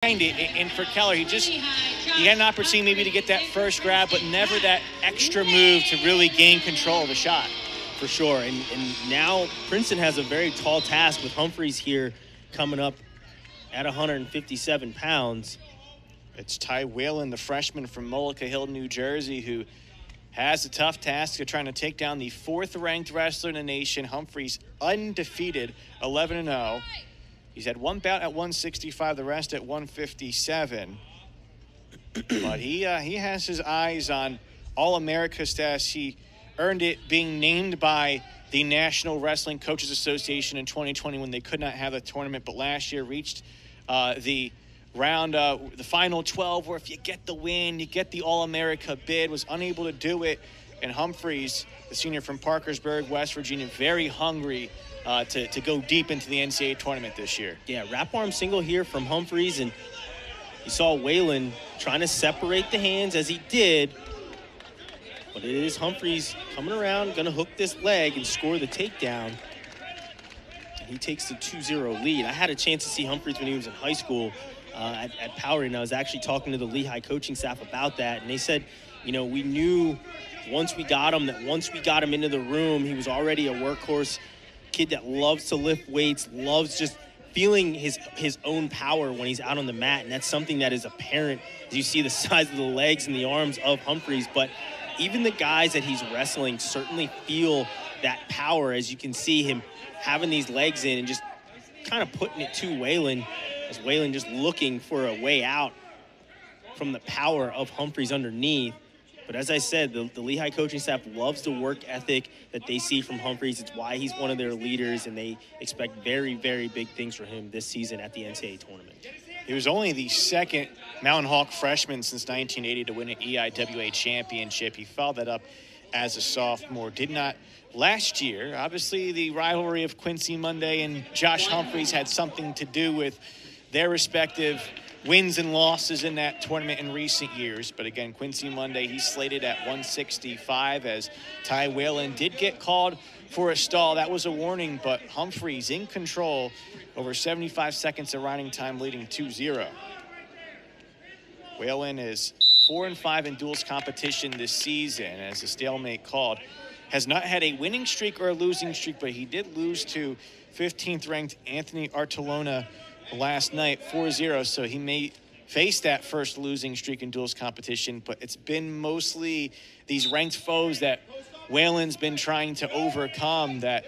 And for Keller, he had an opportunity maybe to get that first grab, but never that extra move to really gain control of the shot. For sure, and now Princeton has a very tall task with Humphreys here coming up at 157 pounds. It's Ty Whalen, the freshman from Mullica Hill, New Jersey, who has a tough task of trying to take down the 4th-ranked wrestler in the nation. Humphreys undefeated, 11-0. He's had one bout at 165, the rest at 157. But he has his eyes on All-America status. He earned it being named by the National Wrestling Coaches Association in 2020 when they could not have a tournament, but last year reached the round, the final 12, where if you get the win, you get the All-America bid. Was unable to do it. And Humphreys, the senior from Parkersburg, West Virginia, very hungry to go deep into the NCAA tournament this year. Yeah, wrap arm single here from Humphreys, and you saw Whalen trying to separate the hands as he did. But it is Humphreys coming around, going to hook this leg and score the takedown. He takes the 2-0 lead. I had a chance to see Humphreys when he was in high school at Power, and I was actually talking to the Lehigh coaching staff about that, and they said, you know, we knew once we got him into the room, he was already a workhorse kid that loves to lift weights, loves just feeling his own power when he's out on the mat, and that's something that is apparent as you see the size of the legs and the arms of Humphreys. But even the guys that he's wrestling certainly feel that power, as you can see him having these legs in and just kind of putting it to Whalen, as Whalen just looking for a way out from the power of Humphreys underneath. But as I said, the Lehigh coaching staff loves the work ethic that they see from Humphreys. It's why he's one of their leaders, and they expect very, very big things for him this season at the NCAA tournament. He was only the 2nd Mountain Hawk freshman since 1980 to win an EIWA championship. He followed that up as a sophomore. Did not last year. Obviously, the rivalry of Quincy Monday and Josh Humphreys had something to do with their respective wins and losses in that tournament in recent years. But again, Quincy Monday, he's slated at 165 as Ty Whalen did get called for a stall. That was a warning, but Humphreys in control, over 75 seconds of riding time, leading 2-0. Whalen is 4-5 in duels competition this season, as a stalemate called. Has not had a winning streak or a losing streak, but he did lose to 15th-ranked Anthony Artolona last night, 4-0, so he may face that first losing streak in duels competition, but it's been mostly these ranked foes that Whalen's been trying to overcome. That,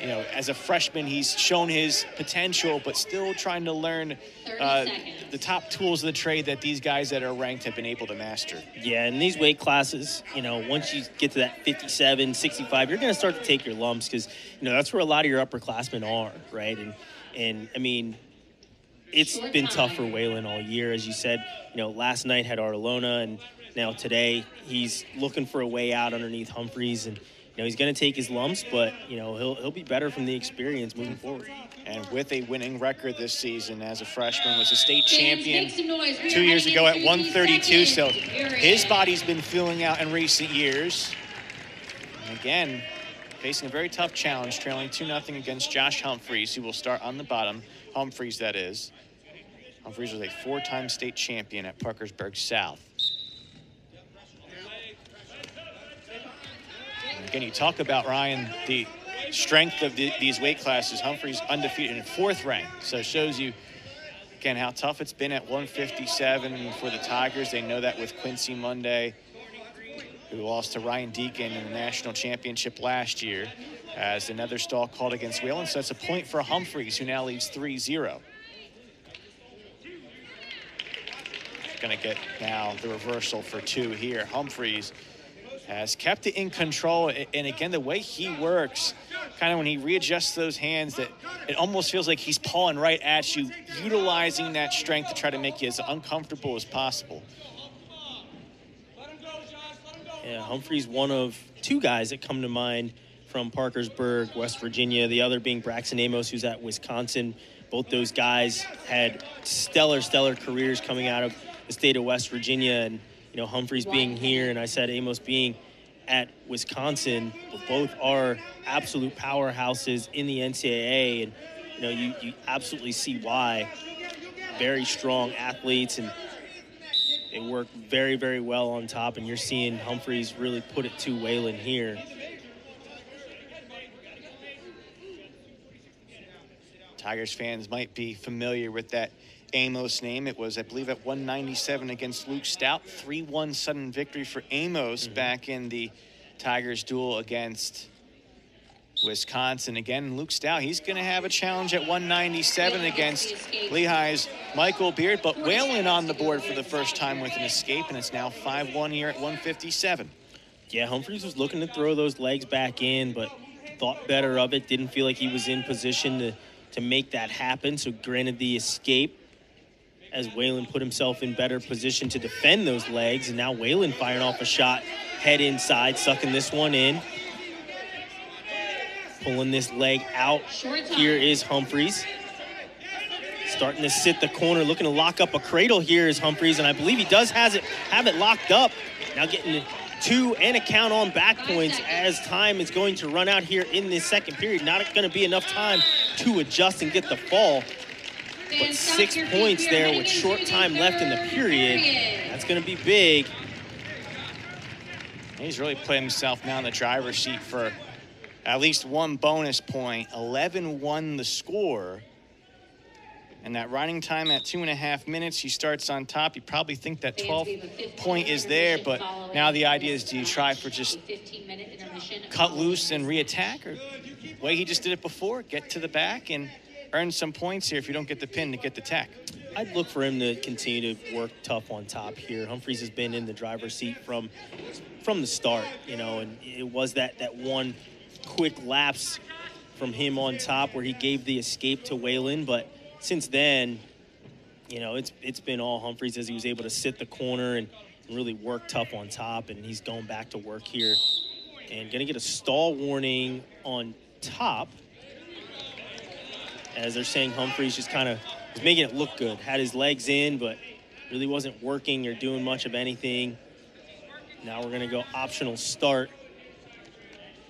you know, as a freshman, he's shown his potential, but still trying to learn the top tools of the trade that these guys that are ranked have been able to master. Yeah, in these weight classes, you know, once you get to that 57, 65, you're going to start to take your lumps, because, you know, that's where a lot of your upperclassmen are, right? And I mean, it's been tough for Whalen all year. As you said, you know, last night had Artolona, and now today he's looking for a way out underneath Humphreys. And, you know, he's going to take his lumps, but, you know, he'll be better from the experience moving forward. And with a winning record this season as a freshman, was a state champion 2 years ago at 132. So his body's been filling out in recent years. And again, facing a very tough challenge, trailing 2-0 against Josh Humphreys, who will start on the bottom. Humphreys, that is. Humphreys was a 4-time state champion at Parkersburg South. And again, you talk about, Ryan, the strength of these weight classes. Humphreys undefeated in 4th rank, so it shows you, again, how tough it's been at 157 for the Tigers. They know that with Quincy Monday, who lost to Ryan Deacon in the national championship last year, as another stall called against Whalen. So that's a point for Humphreys, who now leads 3-0. Going to get now the reversal for 2 here. Humphreys has kept it in control, and again, the way he works, kind of when he readjusts those hands, that it almost feels like he's pawing right at you, utilizing that strength to try to make you as uncomfortable as possible. Yeah, Humphreys, one of 2 guys that come to mind from Parkersburg, West Virginia, the other being Braxton Amos, who's at Wisconsin. Both those guys had stellar careers coming out of the state of West Virginia. And, you know, Humphreys being here, and I said Amos being at Wisconsin, both are absolute powerhouses in the NCAA. And, you know, you absolutely see why. very strong athletes, and they work very, very well on top, and you're seeing Humphreys really put it to Whalen here. Tigers fans might be familiar with that Amos name. It was, I believe, at 197 against Luke Stout. 3-1 sudden victory for Amos back in the Tigers duel against Wisconsin. Again, Luke Stout, he's going to have a challenge at 197 against Lehigh's Michael Beard, but Whalen on the board for the first time with an escape, and it's now 5-1 here at 157. Yeah, Humphreys was looking to throw those legs back in, but thought better of it. Didn't feel like he was in position to make that happen, so granted the escape as Whalen put himself in better position to defend those legs, and now Whalen firing off a shot, head inside, sucking this one in. Pulling this leg out. Here is Humphreys. Starting to sit the corner, looking to lock up a cradle here is Humphreys, and I believe he does have it locked up. Now getting 2 and a count on back points as time is going to run out here in this second period. Not going to be enough time to adjust and get the fall. But 6 points there with short time left in the period. That's going to be big. He's really playing himself now in the driver's seat for at least 1 bonus point. 11-1 the score. And that riding time at 2.5 minutes, he starts on top. You probably think that 12th point is there, but now the idea is, do you try for just cut loose and re-attack, or the way he just did it before, get to the back and earn some points here if you don't get the pin to get the tech? I'd look for him to continue to work tough on top here. Humphreys has been in the driver's seat from the start, you know, and it was that one quick lapse from him on top where he gave the escape to Whalen, but since then, you know, it's been all Humphreys as he was able to sit the corner and really work tough on top, and he's going back to work here and gonna get a stall warning on top as they're saying Humphreys just kind of was making it look good, had his legs in, but really wasn't working or doing much of anything. Now we're gonna go optional start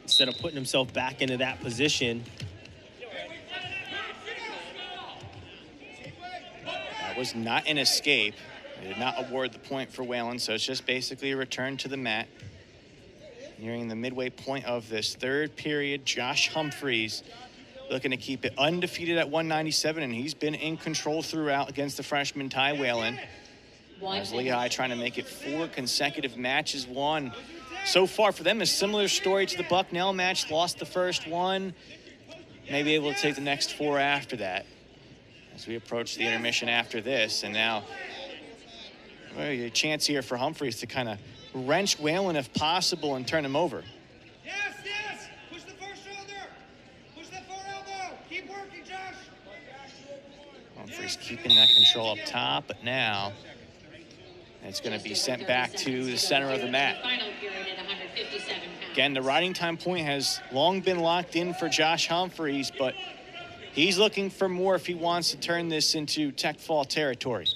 instead of putting himself back into that position. That was not an escape. They did not award the point for Whalen, so it's just basically a return to the mat. Nearing the midway point of this third period, Josh Humphreys looking to keep it undefeated at 197, and he's been in control throughout against the freshman Ty Whalen. As Lehigh trying to make it 4 consecutive matches won. So far for them, a similar story to the Bucknell match. Lost the first one, maybe able to take the next 4 after that. As we approach the intermission after this, and now a chance here for Humphreys to kind of wrench Whalen if possible and turn him over. Yes, yes! Push the first shoulder! Push that forward elbow! Keep working, Josh! Humphreys keeping that control up top, but now it's going to be sent back to the center of the mat. Again, the riding time point has long been locked in for Josh Humphreys, but he's looking for more if he wants to turn this into tech fall territory.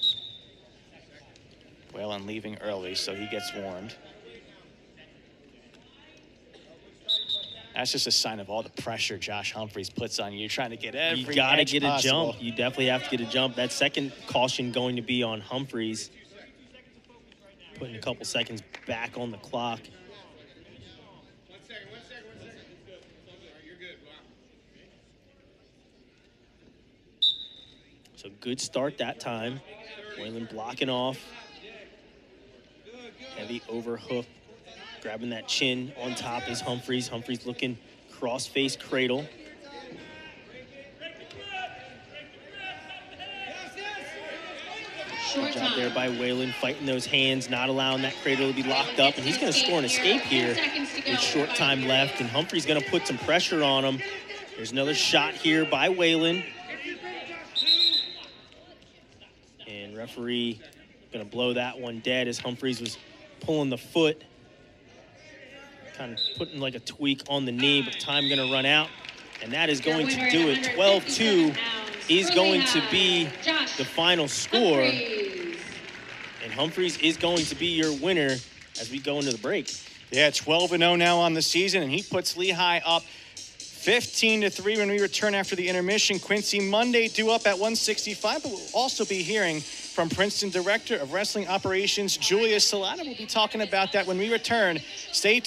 Whalen leaving early, so he gets warmed. That's just a sign of all the pressure Josh Humphreys puts on you. You're trying to get every You got to get possible. a jump. You definitely have to get a jump. That second caution going to be on Humphreys. Putting a couple seconds back on the clock. One second. You're good. So good start that time. Whalen blocking off. Heavy overhook. Grabbing that chin on top is Humphreys. Humphreys looking cross-face cradle. Good job there by Whalen, fighting those hands, not allowing that cradle to be locked up, and he's going to score an escape here with short time left, and Humphreys going to put some pressure on him. There's another shot here by Whalen. And referee going to blow that one dead as Humphreys was pulling the foot, kind of putting like a tweak on the knee, but time going to run out, and that is going to do it. 12-2 is going to be the final score, and Humphreys is going to be your winner as we go into the break. Yeah, 12-0 now on the season, and he puts Lehigh up 15-3 when we return after the intermission. Quincy Monday due up at 165, but we'll also be hearing from Princeton Director of Wrestling Operations, Julia Solana. We'll be talking about that when we return. Stay tuned.